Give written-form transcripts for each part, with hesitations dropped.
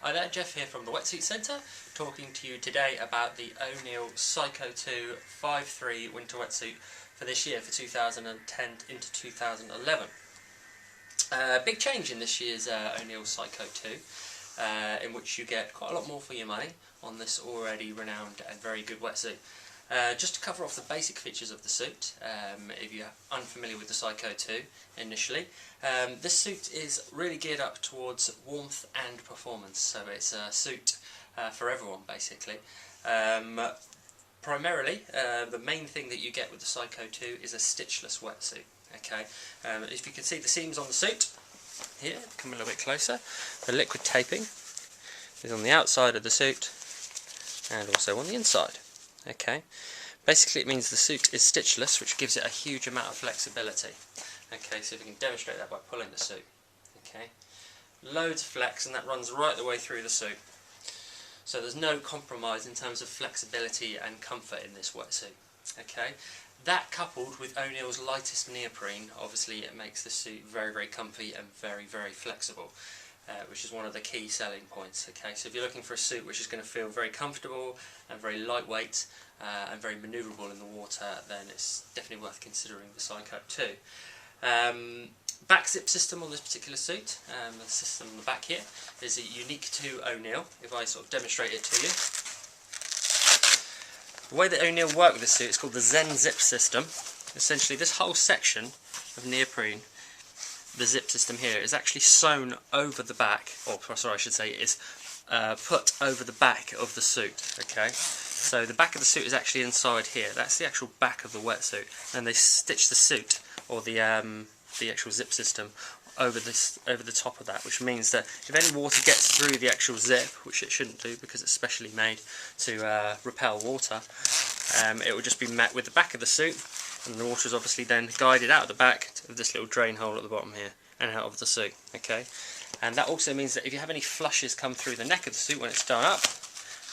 Hi there, Jeff here from the Wetsuit Centre, talking to you today about the Neill Psycho 2 5.3 winter wetsuit for this year, for 2010 into 2011. Big change in this year's Neill Psycho 2, in which you get quite a lot more for your money on this already renowned and very good wetsuit. Just to cover off the basic features of the suit, if you're unfamiliar with the Psycho 2 initially, this suit is really geared up towards warmth and performance, so it's a suit for everyone basically. Primarily, the main thing that you get with the Psycho 2 is a stitchless wetsuit. Okay, if you can see the seams on the suit, here, come a little bit closer, the liquid taping is on the outside of the suit and also on the inside. Okay, basically it means the suit is stitchless, which gives it a huge amount of flexibility. Okay, so we can demonstrate that by pulling the suit. Okay, loads of flex, and that runs right the way through the suit. So there's no compromise in terms of flexibility and comfort in this wetsuit. Okay, that coupled with O'Neill's lightest neoprene, obviously it makes the suit very, very comfy and very, very flexible. Which is one of the key selling points. Okay, so if you're looking for a suit which is going to feel very comfortable and very lightweight and very manoeuvrable in the water, then it's definitely worth considering the Psycho 2. Back zip system on this particular suit, the system on the back here is unique to O'Neill. If I sort of demonstrate it to you, the way that O'Neill work with this suit is called the Zen zip system. Essentially, this whole section of neoprene, the zip system here, is actually sewn over the back, or sorry, I should say is put over the back of the suit. Okay, so the back of the suit is actually inside here. That's the actual back of the wetsuit, and they stitch the suit, or the actual zip system, over the top of that, which means that if any water gets through the actual zip, which it shouldn't do because it's specially made to repel water, it will just be met with the back of the suit. And the water is obviously then guided out of the back of this little drain hole at the bottom here and out of the suit. Okay, and that also means that if you have any flushes come through the neck of the suit when it's done up,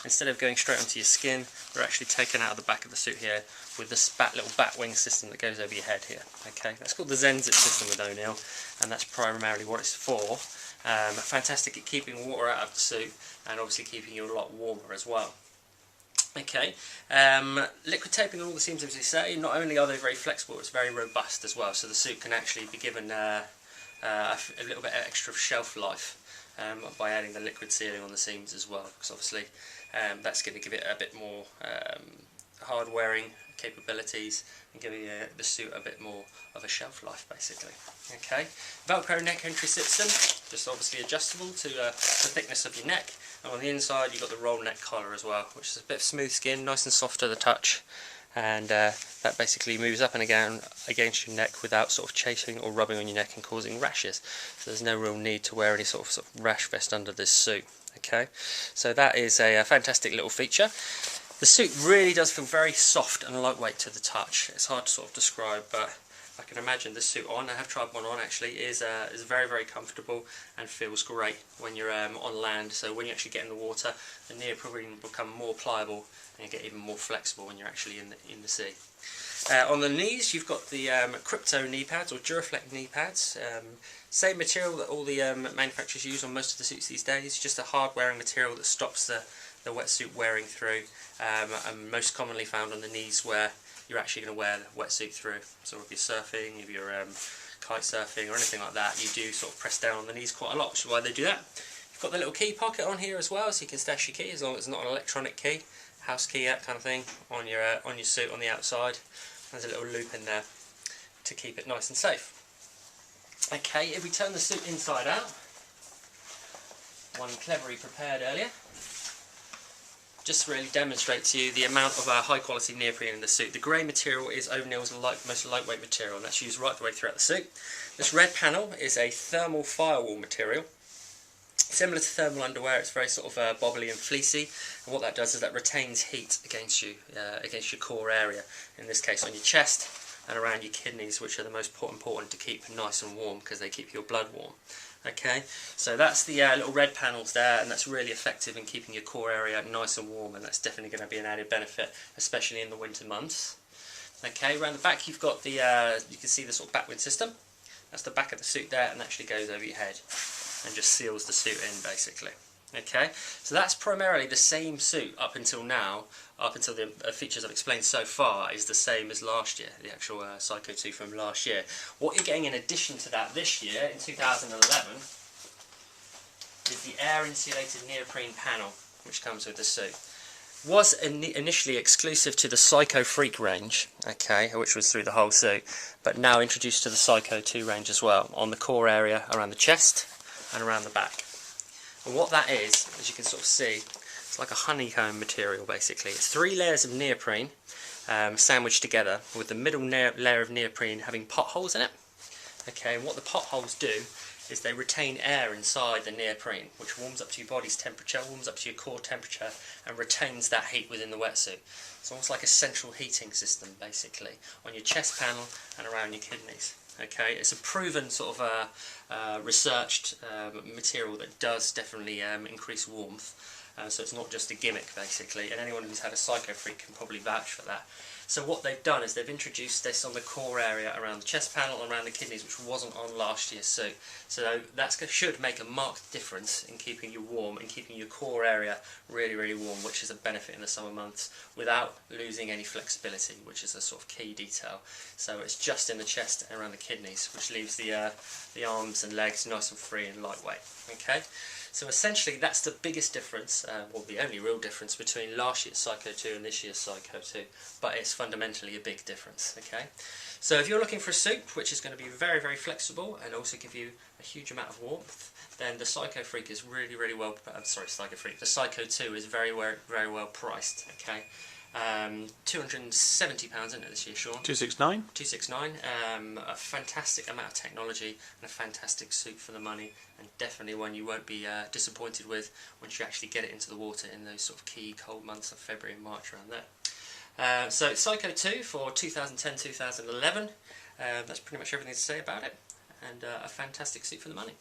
instead of going straight onto your skin, they're actually taken out of the back of the suit here with this little bat wing system that goes over your head here. Okay, that's called the Zen zip system with O'Neill, and that's primarily what it's for. Fantastic at keeping water out of the suit and obviously keeping you a lot warmer as well. Okay, liquid taping on all the seams, as we say, not only are they very flexible, it's very robust as well, so the suit can actually be given a little bit extra shelf life by adding the liquid sealing on the seams as well, because obviously that's going to give it a bit more hard wearing capabilities and giving the suit a bit more of a shelf life basically. Okay, Velcro neck entry system, just obviously adjustable to the thickness of your neck, and on the inside you've got the roll neck collar as well, which is a bit of smooth skin, nice and soft to the touch, and that basically moves up and down against your neck without sort of chafing or rubbing on your neck and causing rashes. So there's no real need to wear any sort of rash vest under this suit. Okay, so that is a fantastic little feature. The suit really does feel very soft and lightweight to the touch. It's hard to sort of describe, but I can imagine this suit on, I have tried one on actually, is very, very comfortable and feels great when you're on land. So when you actually get in the water, the neoprene will become more pliable and you get even more flexible when you're actually in the sea. On the knees, you've got the Crypto knee pads, or Duraflex knee pads. Same material that all the manufacturers use on most of the suits these days, just a hard wearing material that stops the wetsuit wearing through, and most commonly found on the knees where you're actually going to wear the wetsuit through. So if you're surfing, if you're kite surfing or anything like that, you do sort of press down on the knees quite a lot, which is why they do that. You've got the little key pocket on here as well, so you can stash your key as long as it's not an electronic key, house key, that kind of thing, on your suit on the outside. There's a little loop in there to keep it nice and safe. Okay, if we turn the suit inside out, one cleverly prepared earlier, just really demonstrates to you the amount of high quality neoprene in the suit. The grey material is O'Neill's most lightweight material, and that's used right the way throughout the suit. This red panel is a thermal firewall material. Similar to thermal underwear, it's very sort of bobbly and fleecy, and what that does is that retains heat against your core area, in this case on your chest and around your kidneys, which are the most important to keep nice and warm because they keep your blood warm. Okay, so that's the little red panels there, and that's really effective in keeping your core area nice and warm, and that's definitely going to be an added benefit, especially in the winter months. Okay, around the back you've got the, you can see the sort of backwind system. That's the back of the suit there, and actually goes over your head and just seals the suit in basically. Okay, so that's primarily the same suit up until now, up until the features I've explained so far is the same as last year, the actual Psycho 2 from last year. What you're getting in addition to that this year, in 2011, is the air insulated neoprene panel, which comes with the suit. Was initially exclusive to the Psycho Freak range, okay, which was through the whole suit, but now introduced to the Psycho 2 range as well, on the core area around the chest and around the back. And what that is, as you can sort of see, it's like a honeycomb material basically. It's 3 layers of neoprene sandwiched together, with the middle layer of neoprene having potholes in it. Okay, and what the potholes do is they retain air inside the neoprene, which warms up to your body's temperature, warms up to your core temperature, and retains that heat within the wetsuit. It's almost like a central heating system basically, on your chest panel and around your kidneys. Okay, it's a proven sort of researched material that does definitely increase warmth, so it's not just a gimmick basically, and anyone who's had a Psycho Freak can probably vouch for that. So what they've done is they've introduced this on the core area around the chest panel and around the kidneys, which wasn't on last year's suit. So that should make a marked difference in keeping you warm and keeping your core area really, really warm, which is a benefit in the summer months, without losing any flexibility, which is a sort of key detail. So it's just in the chest and around the kidneys, which leaves the arms and legs nice and free and lightweight. Okay. So essentially that's the biggest difference, well the only real difference between last year's Psycho 2 and this year's Psycho 2, but it's fundamentally a big difference, okay? So if you're looking for a suit which is going to be very, very flexible and also give you a huge amount of warmth, then the Psycho Freak is really, really well, the Psycho 2 is very, very well priced, okay? £270 isn't it this year, Sean? 269. 269. A fantastic amount of technology and a fantastic suit for the money, and definitely one you won't be disappointed with once you actually get it into the water in those sort of key cold months of February and March around there. So Psycho 2 for 2010-2011. That's pretty much everything to say about it, and a fantastic suit for the money.